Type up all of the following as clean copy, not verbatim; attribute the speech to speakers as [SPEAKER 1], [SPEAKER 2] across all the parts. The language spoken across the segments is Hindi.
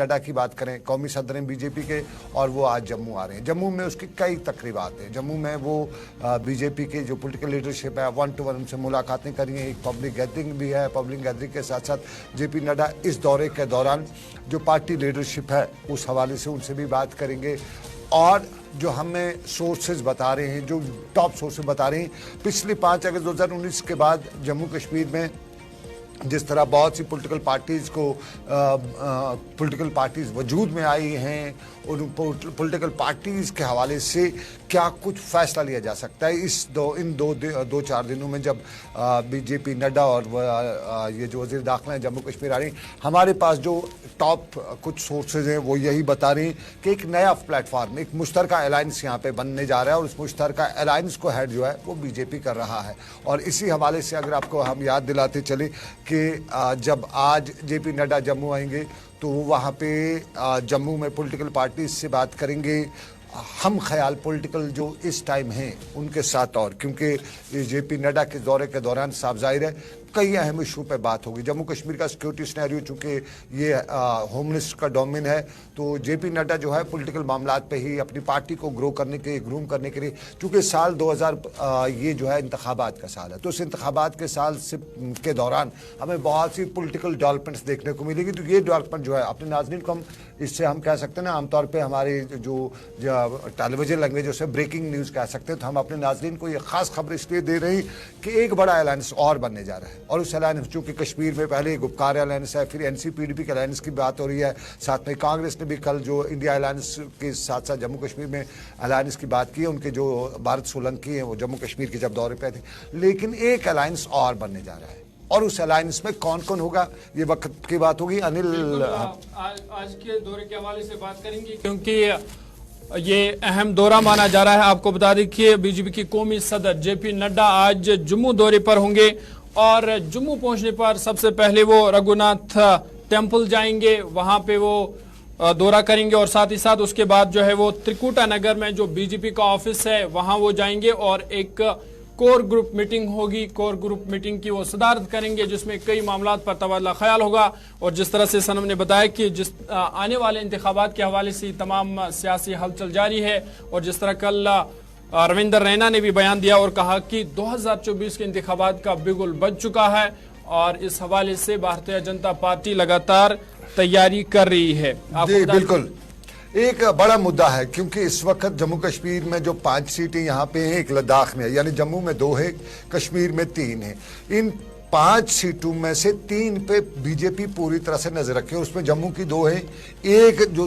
[SPEAKER 1] नड्डा की बात करें, कौमी सदर हैं बीजेपी के, और वो आज जम्मू आ रहे हैं। जम्मू में उसकी कई तकरीबात हैं। जम्मू में वो बीजेपी के जो पॉलिटिकल लीडरशिप है 1-to-1 उनसे मुलाकातें करेंगे। एक पब्लिक गैदरिंग भी है। पब्लिक गैदरिंग के साथ साथ जेपी नड्डा इस दौरे के दौरान जो पार्टी लीडरशिप है उस हवाले से उनसे भी बात करेंगे। और जो हमें सोर्सेज बता रहे हैं, जो टॉप सोर्सेज बता रहे हैं, पिछले 5 अगस्त 2019 के बाद जम्मू कश्मीर में जिस तरह बहुत सी पॉलिटिकल पार्टीज़ वजूद में आई हैं, उन पॉलिटिकल पार्टीज़ के हवाले से क्या कुछ फैसला लिया जा सकता है इन 2-4 दिनों में जब बीजेपी नड्डा और ये जो वज़ीर दाखिला हैं जम्मू कश्मीर आ रही हैं। हमारे पास जो टॉप कुछ सोर्सेज हैं वो यही बता रहे हैं कि एक नया प्लेटफार्म, एक मुश्तरका अलायंस यहाँ पे बनने जा रहा है, और उस मुश्तरका अलायंस को हेड जो है वो बीजेपी कर रहा है। और इसी हवाले से अगर आपको हम याद दिलाते चले कि जब आज जेपी नड्डा जम्मू आएंगे तो वहाँ पे जम्मू में पॉलिटिकल पार्टीज से बात करेंगे, हम ख्याल पॉलिटिकल जो इस टाइम हैं उनके साथ, और क्योंकि जेपी नड्डा के दौरे के दौरान साफ जाहिर है कई अहम इशू पे बात होगी। जम्मू कश्मीर का सिक्योरिटी सिनेरियो चूँकि ये होम मिनिस्टर का डोमेन है, तो जेपी नड्डा जो है पॉलिटिकल मामलात पे ही अपनी पार्टी को ग्रूम करने के लिए, चूँकि साल 2000 ये जो है इंतखाबात का साल है, तो इस इंतखाबात के साल के दौरान हमें बहुत सी पॉलिटिकल डेवलपमेंट्स देखने को मिलेगी। तो ये डेवलपमेंट जो है अपने नाज़रीन को इससे हम कह सकते हैं ना, आमतौर पर हमारे जो टेलीविजन लैंग्वेज उसे ब्रेकिंग न्यूज़ कह सकते हैं, तो हम अपने नाज़रीन को ये ख़ास खबर इसलिए दे रहे हैं कि एक बड़ा अलायंस और बनने जा रहा है। और उस अलायंस, चूँकि कश्मीर में पहले गुपकार अलायंस है, फिर एनसीपीडीपी के अलायंस की बात हो रही है, साथ में कांग्रेस ने भी कल जो इंडिया अलायंस के साथ साथ जम्मू कश्मीर में अलायंस की बात की है। उनके जो भारत सोलंकी हैं वो जम्मू कश्मीर के जब दौरे पे थे, लेकिन एक अलायंस और बनने जा रहा है। और उस अलायंस में कौन कौन होगा ये वक्त की बात होगी। अनिल
[SPEAKER 2] आज के दौरे के हवाले से बात करेंगे, क्योंकि ये अहम दौरा माना जा रहा है। आपको बता दें कि बीजेपी की कौमी सदर जेपी नड्डा आज जम्मू दौरे पर होंगे, और जम्मू पहुंचने पर सबसे पहले वो रघुनाथ टेम्पल जाएंगे, वहां पे वो दौरा करेंगे, और साथ ही साथ उसके बाद जो है वो त्रिकुटा नगर में जो बीजेपी का ऑफिस है वहां वो जाएंगे, और एक कोर ग्रुप मीटिंग होगी। कोर ग्रुप मीटिंग की वो सदारत करेंगे, जिसमें कई मामलात पर तबादला ख्याल होगा। और जिस तरह से सनम ने बताया कि जिस आने वाले इंतखाबात के हवाले से तमाम सियासी हलचल जारी है, और जिस तरह कल रविंद्र रैना ने भी बयान दिया और कहा कि 2024 के इंतखाबात का बिगुल बज चुका है, और इस हवाले से भारतीय जनता पार्टी लगातार तैयारी कर रही है।
[SPEAKER 1] जी बिल्कुल, एक बड़ा मुद्दा है, क्योंकि इस वक्त जम्मू कश्मीर में जो 5 सीटें यहाँ पे हैं, एक लद्दाख में है, यानी जम्मू में 2 है, कश्मीर में 3 है। इन 5 सीटों में से 3 पे बीजेपी पूरी तरह से नजर रखे। उसमें जम्मू की 2 है, एक जो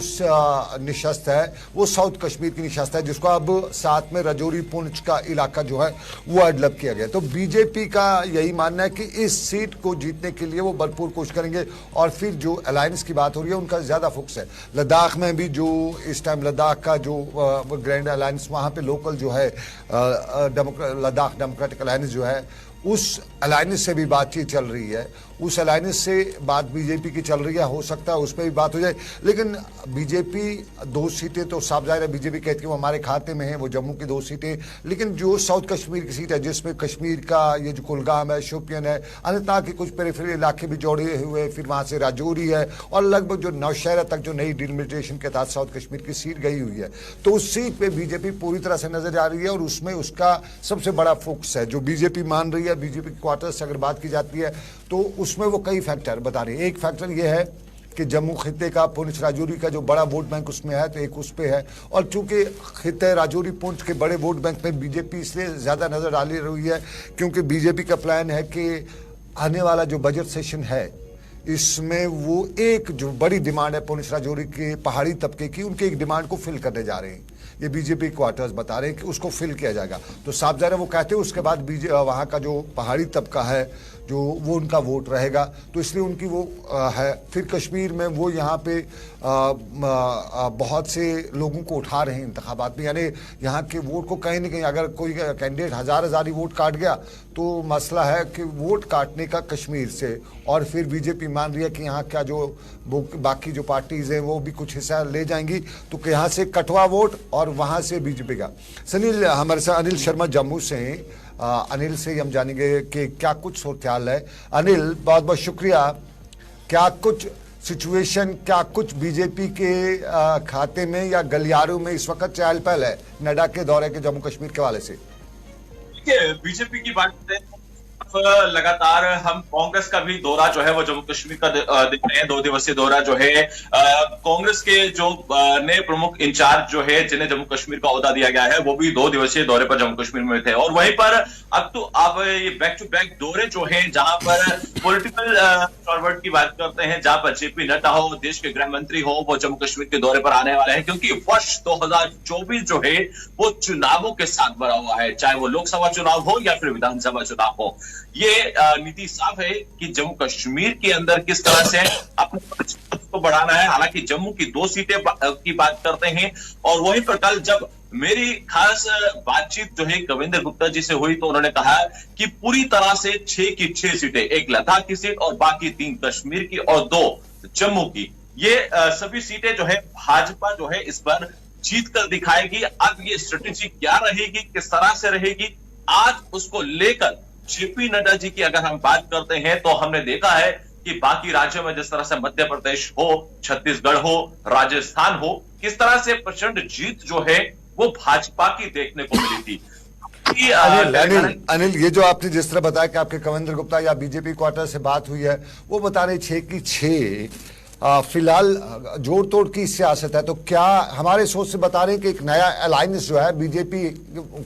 [SPEAKER 1] निशस्त है वो साउथ कश्मीर की निशस्त है, जिसको अब साथ में रजौरी पुंछ का इलाका जो है वो डेवलप किया गया। तो बीजेपी का यही मानना है कि इस सीट को जीतने के लिए वो भरपूर कोशिश करेंगे। और फिर जो अलायंस की बात हो रही है उनका ज्यादा फोकस है लद्दाख में भी, जो इस टाइम लद्दाख का जो ग्रैंड अलायंस वहाँ पे लोकल जो है लद्दाख डेमोक्रेटिक अलायंस जो है, उस अलायंस से भी बातचीत चल रही है। उस अलायंस से बात बीजेपी की चल रही है, हो सकता है उस पर भी बात हो जाए। लेकिन बीजेपी 2 सीटें तो साफ जाहिर है बीजेपी कहती है वो हमारे खाते में है, वो जम्मू की 2 सीटें। लेकिन जो साउथ कश्मीर की सीट है, जिसमें कश्मीर का ये जो कुलगाम है, शोपियन है, अनंतनाग के कुछ पेरिफेरल इलाके भी जोड़े हुए, फिर वहाँ से राजौरी है, और लगभग जो नौशहरा तक जो नई डिलिमिटेशन के तहत साउथ कश्मीर की सीट गई हुई है, तो उस सीट पर बीजेपी पूरी तरह से नजर आ रही है। और उसमें उसका सबसे बड़ा फोकस है, जो बीजेपी मान रही है। बीजेपी क्वार्टर्स से अगर बात की जाती है तो उसमें वो कई फैक्टर बता रहे हैं। एक फैक्टर ये है कि जम्मू खित्ते का पुंछ राजौरी का जो बड़ा वोट बैंक उसमें है, तो एक उस पे है। और चूंकि खित्ते राजौरी पुंछ के बड़े वोट बैंक में बीजेपी इसलिए ज्यादा नजर डाली रही है क्योंकि बीजेपी का प्लान है कि आने वाला जो बजट सेशन है इसमें वो एक जो बड़ी डिमांड है पुंछ राजौरी के पहाड़ी तबके की, उनकी एक डिमांड को फिल करने जा रहे हैं। ये बीजेपी क्वार्टर्स बता रहे हैं कि उसको फिल किया जाएगा। तो साफ जाहिर है वो कहते हैं उसके बाद वहाँ का जो पहाड़ी तबका है जो वो उनका वोट रहेगा, तो इसलिए उनकी वो है। फिर कश्मीर में वो यहाँ पे बहुत से लोगों को उठा रहे हैं इंतखाबात में, यानी यहाँ के वोट को कहीं ना कहीं अगर कोई कैंडिडेट हजार ही वोट काट गया तो मसला है कि वोट काटने का कश्मीर से। और फिर बीजेपी मान रही है कि यहाँ का जो बाकी जो पार्टीज हैं वो भी कुछ हिस्सा ले जाएंगी, तो यहाँ से कटवा वोट और वहाँ से बीजेपी का। सनील हमारे साथ अनिल शर्मा जम्मू से हैं, अनिल से हम जानेंगे कि क्या कुछ सूरत हाल है। अनिल बहुत बहुत शुक्रिया। क्या कुछ सिचुएशन क्या कुछ बीजेपी के खाते में या गलियारों में इस वक्त चहल पहल है नड्डा के दौरे के जम्मू कश्मीर के हवाले से?
[SPEAKER 3] देखिए, बीजेपी की बात करें तो लगातार हम कांग्रेस का भी दौरा जो है वो जम्मू कश्मीर का देख रहे हैं। 2 दिवसीय दौरा जो है कांग्रेस के जो नए प्रमुख इंचार्ज जो है जिन्हें जम्मू कश्मीर का ओहदा दिया गया है वो भी 2 दिवसीय दौरे पर जम्मू कश्मीर में थे। और वहीं पर अब ये बैक टू बैक दौरे जो है जहां पर पॉलिटिकल फॉरवर्ड की बात करते हैं, जहां पर जेपी नड्डा हो, देश के गृह मंत्री हो, वो जम्मू कश्मीर के दौरे पर आने वाले हैं क्योंकि वर्ष 2024 जो है वो चुनावों के साथ भरा हुआ है, चाहे वो लोकसभा चुनाव हो या फिर विधानसभा चुनाव हो। ये नीति साफ है कि जम्मू कश्मीर के अंदर किस तरह से अपने को बढ़ाना है। हालांकि जम्मू की 2 सीटें की बात करते हैं और वहीं पर कल जब मेरी खास बातचीत जो है कविंदर गुप्ता जी से हुई तो उन्होंने कहा कि पूरी तरह से 6 की 6 सीटें, एक लद्दाख की सीट और बाकी 3 कश्मीर की और 2 जम्मू की, ये सभी सीटें जो है भाजपा जो है इस पर जीत कर दिखाएगी। अब ये स्ट्रेटेजी क्या रहेगी, किस तरह से रहेगी, आज उसको लेकर जेपी नड्डा जी की अगर हम बात करते हैं तो हमने देखा है कि बाकी राज्यों में जिस तरह से मध्य प्रदेश हो, छत्तीसगढ़ हो, राजस्थान हो, किस तरह से प्रचंड जीत जो है वो भाजपा की देखने को मिली थी।
[SPEAKER 1] अनिल, ये जो आपने जिस तरह बताया कि आपके कविंदर गुप्ता या बीजेपी क्वार्टर से बात हुई है, वो बता रहे 6 की 6 फिलहाल जोड़ तोड़ की सियासत है, तो क्या हमारे सोच से बता रहे हैं कि एक नया अलायंस जो है बीजेपी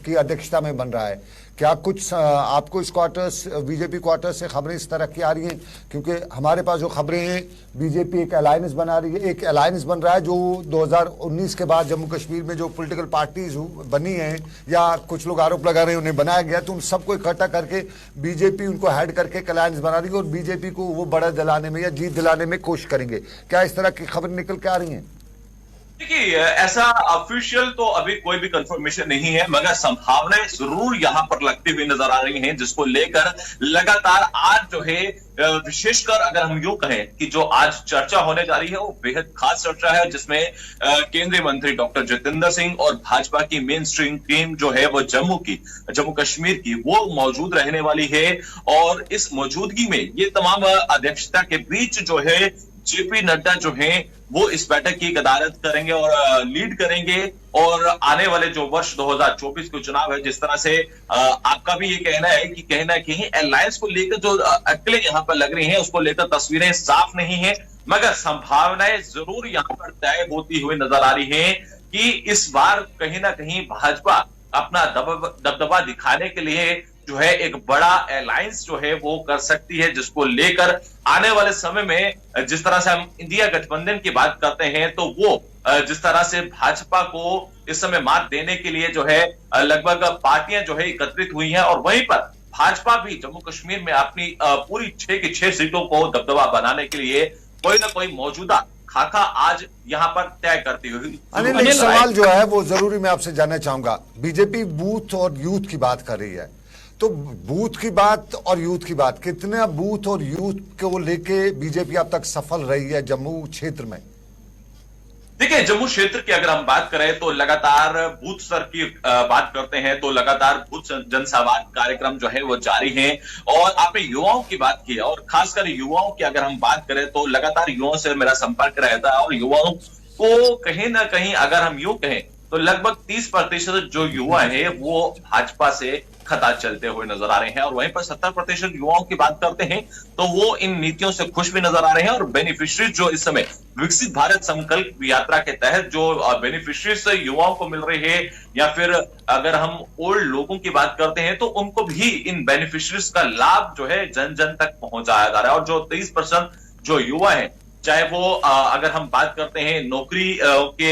[SPEAKER 1] की अध्यक्षता में बन रहा है? क्या कुछ आपको इस बीजेपी क्वार्टर से खबरें इस तरह की आ रही हैं? क्योंकि हमारे पास जो खबरें हैं, बीजेपी एक अलायंस बना रही है, एक अलायंस बन रहा है जो 2019 के बाद जम्मू कश्मीर में जो पॉलिटिकल पार्टीज बनी हैं या कुछ लोग आरोप लगा रहे हैं उन्हें बनाया गया, तो उन सबको इकट्ठा करके बीजेपी उनको हेड करके एक अलायंस बना रही है और बीजेपी को वो बड़ा दिलाने में या जीत दिलाने में कोशिश करेंगे। क्या इस तरह की खबरें निकल के आ रही हैं?
[SPEAKER 3] देखिए, ऐसा ऑफिशियल तो अभी कोई भी कंफर्मेशन नहीं है, मगर संभावनाएं जरूर यहां पर लगती हुई नजर आ रही हैं, जिसको लेकर लगातार आज जो है विशेषकर अगर हम यूं कहें कि जो आज चर्चा होने जा रही है वो बेहद खास चर्चा है, जिसमें केंद्रीय मंत्री डॉक्टर जितेंद्र सिंह और भाजपा की मेन स्ट्रीम टीम जो है वो जम्मू कश्मीर की वो मौजूद रहने वाली है। और इस मौजूदगी में ये तमाम अध्यक्षता के बीच जो है जेपी नड्डा जो हैं वो इस बैठक की कदारत करेंगे और लीड करेंगे। और आने वाले जो वर्ष 2024 के चुनाव है, जिस तरह से आपका भी ये कहना है कि कहीं ना कहीं अलायंस को लेकर जो अटकलें यहां पर लग रही हैं उसको लेकर तस्वीरें साफ नहीं है, मगर संभावनाएं जरूर यहां पर तय होती हुई नजर आ रही है कि इस बार कहीं ना कहीं भाजपा अपना दबदबा दिखाने के लिए जो है एक बड़ा अलायंस जो है वो कर सकती है, जिसको लेकर आने वाले समय में जिस तरह से हम इंडिया गठबंधन की बात करते हैं तो वो जिस तरह से भाजपा को इस समय मात देने के लिए जो है लगभग पार्टियां जो है एकत्रित हुई हैं और वहीं पर भाजपा भी जम्मू कश्मीर में अपनी पूरी 6 की 6 सीटों को दबदबा बनाने के लिए कोई ना कोई मौजूदा खाका आज यहां पर तय करती हुई।
[SPEAKER 1] अनिल, एक सवाल जो है वो जरूरी मैं आपसे जानना चाहूंगा, बीजेपी बूथ और यूथ की बात कर रही है, तो बूथ की बात और यूथ की बात, कितने बूथ और यूथ को लेके बीजेपी अब तक सफल रही है जम्मू क्षेत्र में?
[SPEAKER 3] देखिए, जम्मू क्षेत्र की अगर हम बात करें तो लगातार बूथ स्तर की बात करते हैं तो लगातार बूथ जनसंवाद कार्यक्रम जो है वो जारी है। और आपने युवाओं की बात की और खासकर युवाओं की अगर हम बात करें तो लगातार युवाओं से मेरा संपर्क रहता है और युवाओं को कहीं ना कहीं अगर हम यूं कहें तो लगभग 30% जो युवा है वो भाजपा से खता चलते हुए नजर आ रहे हैं और वहीं पर 70% युवाओं की बात करते हैं तो वो इन नीतियों से खुश भी नजर आ रहे हैं। और बेनिफिशियरीज जो इस समय विकसित भारत संकल्प यात्रा के तहत जो बेनिफिशियरीज युवाओं को मिल रही है या फिर अगर हम ओल्ड लोगों की बात करते हैं तो उनको भी इन बेनिफिशियरीज का लाभ जो है जन जन तक पहुंचाया जा रहा है। और जो 30% जो युवा है, चाहे वो अगर हम बात करते हैं नौकरी के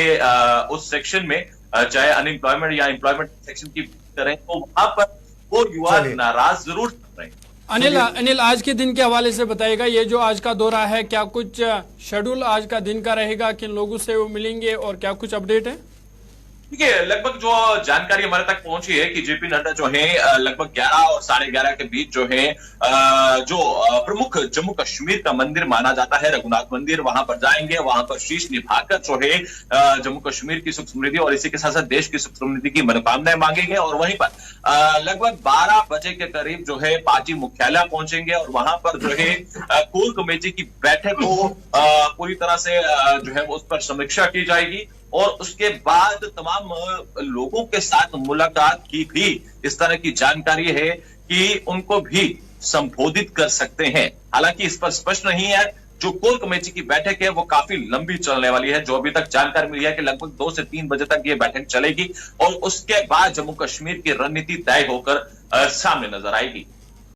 [SPEAKER 3] उस सेक्शन में, चाहे अनएम्प्लॉयमेंट या एम्प्लॉयमेंट सेक्शन की करें तो वहां पर वो युवा नाराज जरूर कर रहे हैं।
[SPEAKER 2] अनिल, आज के दिन के हवाले से बताइएगा, ये जो आज का दौरा है क्या कुछ शेड्यूल आज का दिन का रहेगा, किन लोगों से वो मिलेंगे और क्या कुछ अपडेट है?
[SPEAKER 3] देखिए, लगभग जो जानकारी हमारे तक पहुंची है कि जेपी नड्डा जो है लगभग 11 और 11:30 के बीच जो है जो प्रमुख जम्मू कश्मीर का मंदिर माना जाता है रघुनाथ मंदिर, वहां पर जाएंगे, वहां पर शीश निभाकर जो है जम्मू कश्मीर की सुख समृद्धि और इसी के साथ साथ देश की सुख समृद्धि की मनोकामनाएं मांगेंगे और वहीं पर लगभग 12 बजे के करीब जो है पार्टी मुख्यालय पहुंचेंगे और वहां पर जो है कोर कमेटी की बैठक को पूरी तरह से जो है उस पर समीक्षा की जाएगी और उसके बाद तमाम लोगों के साथ मुलाकात की भी इस तरह की जानकारी है कि उनको भी संबोधित कर सकते हैं। हालांकि इस पर स्पष्ट नहीं है। जो कोर कमेटी की बैठक है वो काफी लंबी चलने वाली है। जो अभी तक जानकारी मिली है कि लगभग 2 से 3 बजे तक ये बैठक चलेगी और उसके बाद जम्मू कश्मीर की रणनीति तय होकर सामने नजर आएगी।